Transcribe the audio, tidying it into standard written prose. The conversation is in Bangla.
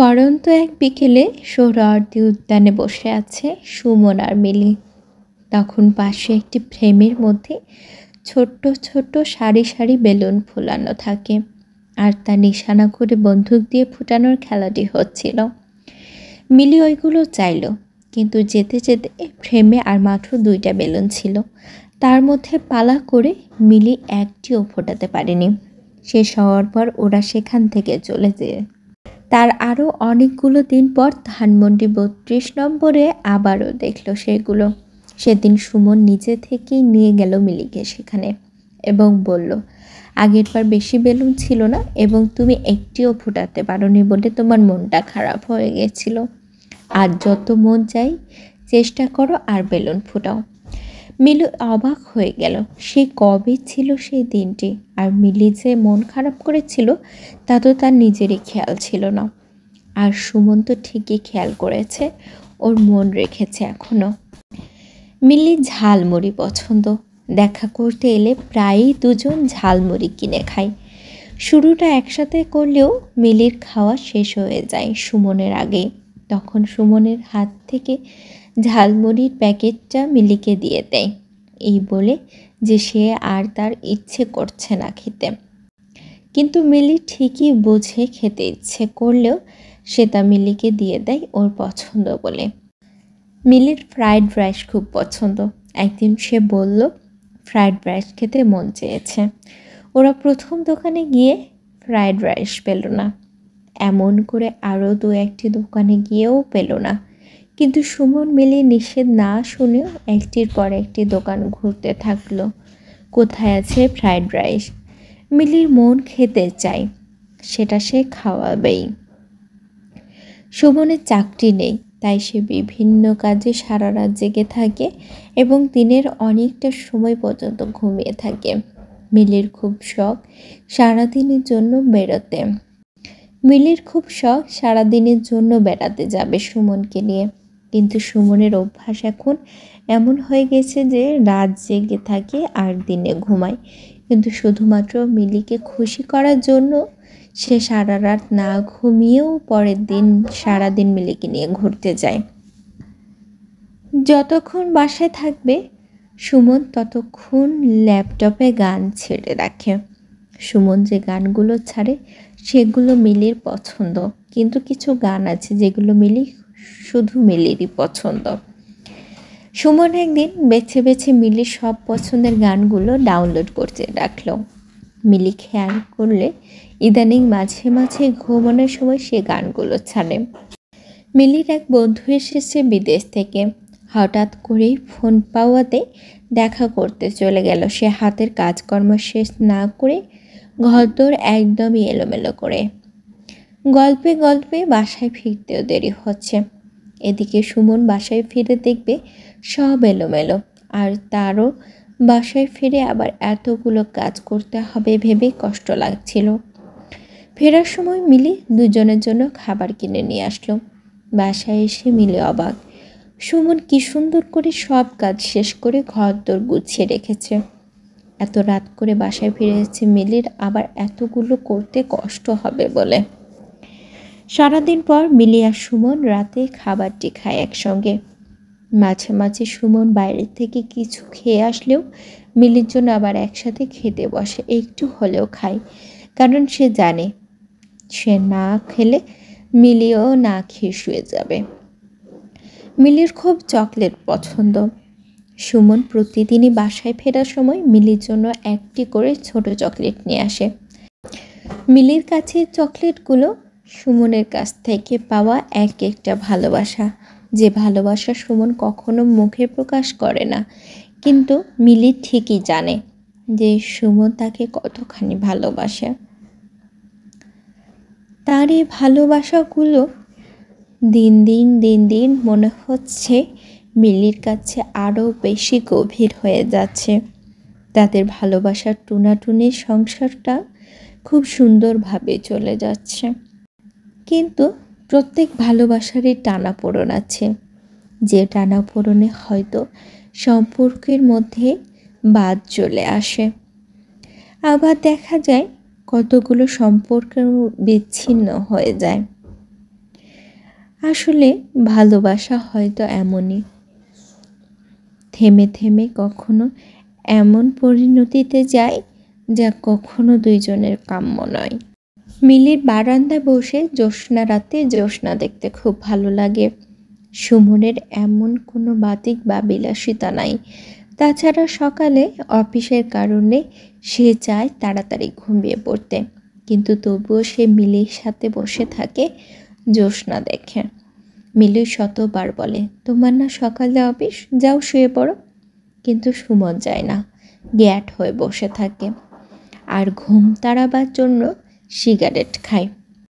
পড়ন্ত এক বিকেলে সোহরাওয়ার্দী উদ্যানে বসে আছে সুমন আর মিলি। তখন পাশে একটি ফ্রেমের মধ্যে ছোট্ট ছোট্ট সারি সারি বেলুন ফুলানো থাকে, আর তা নিশানা করে বন্দুক দিয়ে ফুটানোর খেলাটি হচ্ছিল। মিলি ওইগুলো চাইল, কিন্তু যেতে যেতে ফ্রেমে আর মাত্র 2টা বেলুন ছিল। তার মধ্যে পালা করে মিলি একটিও ফোটাতে পারেনি। শেষ হওয়ার পর ওরা সেখান থেকে চলে যায়। তার আরও অনেকগুলো দিন পর ধানমন্ডি 32 নম্বরে আবারও দেখল সেগুলো। সেদিন সুমন নিজে থেকেই নিয়ে গেল মিলিকে সেখানে এবং বলল, আগেরবার বেশি বেলুন ছিল না এবং তুমি একটিও ফুটাতে পারোনি বলে তোমার মনটা খারাপ হয়ে গেছিল। আর যত মন চাই চেষ্টা করো আর বেলুন ফুটাও। মিলি অবাক হয়ে গেল, সে কবে ছিল সেই দিনটি, আর মিলি যে মন খারাপ করেছিল তা তো তার নিজেরই খেয়াল ছিল না। আর সুমন তো ঠিকই খেয়াল করেছে, ওর মন রেখেছে এখনও। মিলি ঝালমুড়ি পছন্দ, দেখা করতে এলে প্রায়ই দুজন ঝালমুড়ি কিনে খায়। শুরুটা একসাথে করলেও মিলির খাওয়া শেষ হয়ে যায় সুমনের আগেই। তখন সুমনের হাত থেকে ঝালমুড়ির প্যাকেটটা মিলিকে দিয়ে দেয়, এই বলে যে সে আর তার ইচ্ছে করছে না খেতে। কিন্তু মিলি ঠিকই বোঝে খেতে ইচ্ছে করলেও সে তা মিলিকে দিয়ে দেয় ওর পছন্দ বলে। মিলির ফ্রাইড রাইস খুব পছন্দ। একদিন সে বলল ফ্রাইড রাইস খেতে মন চেয়েছে। ওরা প্রথম দোকানে গিয়ে ফ্রাইড রাইস পেল না, এমন করে আরও 2-1টি দোকানে গিয়েও পেল না। কিন্তু সুমন মিলি নিষেধ না শুনেও একটির পর একটি দোকান ঘুরতে থাকলো। কোথায় আছে ফ্রাইড রাইস? মিলির মন খেতে চায়, সেটা সে খাওয়াবেই। সুমনের চাকরি নেই, তাই সে বিভিন্ন কাজে সারা রাত জেগে থাকে এবং দিনের অনেকটা সময় পর্যন্ত ঘুমিয়ে থাকে। মিলির খুব শখ সারাদিনের জন্য বেড়াতে যাবে সুমনকে নিয়ে। কিন্তু সুমনের অভ্যাস এখন এমন হয়ে গেছে যে রাত জেগে থাকে আর দিনে ঘুমায়। কিন্তু শুধুমাত্র মিলিকে খুশি করার জন্য সে সারা রাত না ঘুমিয়েও পরের দিন সারাদিন মিলিকে নিয়ে ঘুরতে যায়। যতক্ষণ বাসায় থাকবে সুমন ততক্ষণ ল্যাপটপে গান ছেড়ে রাখে। সুমন যে গানগুলো ছাড়ে সেগুলো মিলির পছন্দ, কিন্তু কিছু গান আছে যেগুলো শুধু মিলিরই পছন্দ। সুমন একদিন বেছে বেছে মিলির সব পছন্দের গানগুলো ডাউনলোড করতে রাখলো। মিলি খেয়াল করলে ইদানিং মাঝে মাঝে ঘুমানোর সময় সে গানগুলো ছাড়ে। মিলির এক বন্ধু এসেছে বিদেশ থেকে, হঠাৎ করেই ফোন পাওয়াতে দেখা করতে চলে গেল। সে হাতের কাজকর্ম শেষ না করে ঘরদোর একদমই এলোমেলো করে। গল্পে গল্পে বাসায় ফিরতেও দেরি হচ্ছে। এদিকে সুমন বাসায় ফিরে দেখবে সব এলোমেলো, আর তারও বাসায় ফিরে আবার এতগুলো কাজ করতে হবে ভেবে কষ্ট লাগছিল। ফেরার সময় মিলি দুজনের জন্য খাবার কিনে নিয়ে আসলো। বাসায় এসে মিলি অবাক, সুমন কি সুন্দর করে সব কাজ শেষ করে ঘরদোর গুছিয়ে রেখেছে। এত রাত করে বাসায় ফিরেছে মিলির আবার এতগুলো করতে কষ্ট হবে বলে। সারাদিন পর মিলি আর সুমন রাতে খাবারটি খায় একসঙ্গে। মাঝে মাঝে সুমন বাইরে থেকে কিছু খেয়ে আসলেও মিলির জন্য আবার একসাথে খেতে বসে, একটু হলেও খায়, কারণ সে জানে সে না খেলে মিলিও না খেয়ে শুয়ে যাবে। মিলির খুব চকলেট পছন্দ। সুমন প্রতিদিনই বাসায় ফেরার সময় মিলির জন্য একটি করে ছোট চকলেট নিয়ে আসে। মিলির কাছে চকলেটগুলো সুমনের কাছ থেকে পাওয়া এক একটা ভালোবাসা, যে ভালোবাসা সুমন কখনো মুখে প্রকাশ করে না, কিন্তু মিলি ঠিকই জানে যে সুমন তাকে কতখানি ভালোবাসে। তার এই ভালোবাসাগুলো দিন দিন মনে হচ্ছে মিলির কাছে আরও বেশি গভীর হয়ে যাচ্ছে। তাদের ভালোবাসার টুনাটুনির সংসারটা খুব সুন্দরভাবে চলে যাচ্ছে। কিন্তু প্রত্যেক ভালোবাসারই টানাপোড়েন আছে, যে টানাপোড়েনে হয়তো সম্পর্কের মধ্যে বাদ চলে আসে। আবার দেখা যায় কতগুলো সম্পর্ক বিচ্ছিন্ন হয়ে যায়। আসলে ভালোবাসা হয়তো এমনই, থেমে থেমে কখনো এমন পরিণতিতে যায় যা কখনো দুইজনের কাম্য নয়। মিলির বারান্দায় বসে জ্যোৎস্না রাতে জ্যোৎস্না দেখতে খুব ভালো লাগে। সুমনের এমন কোনো বাতিক বা বিলাসিতা নাই। তাছাড়া সকালে অফিসের কারণে সে চায় তাড়াতাড়ি ঘুমিয়ে পড়তে, কিন্তু তবুও সে মিলির সাথে বসে থাকে, জ্যোৎস্না দেখে। মিলি শতবার বলে, তোমার না সকালে অফিস, যাও শুয়ে পড়ো। কিন্তু সুমন যায় না, গ্যাট হয়ে বসে থাকে আর ঘুম তাড়াবার জন্য সিগারেট খায়।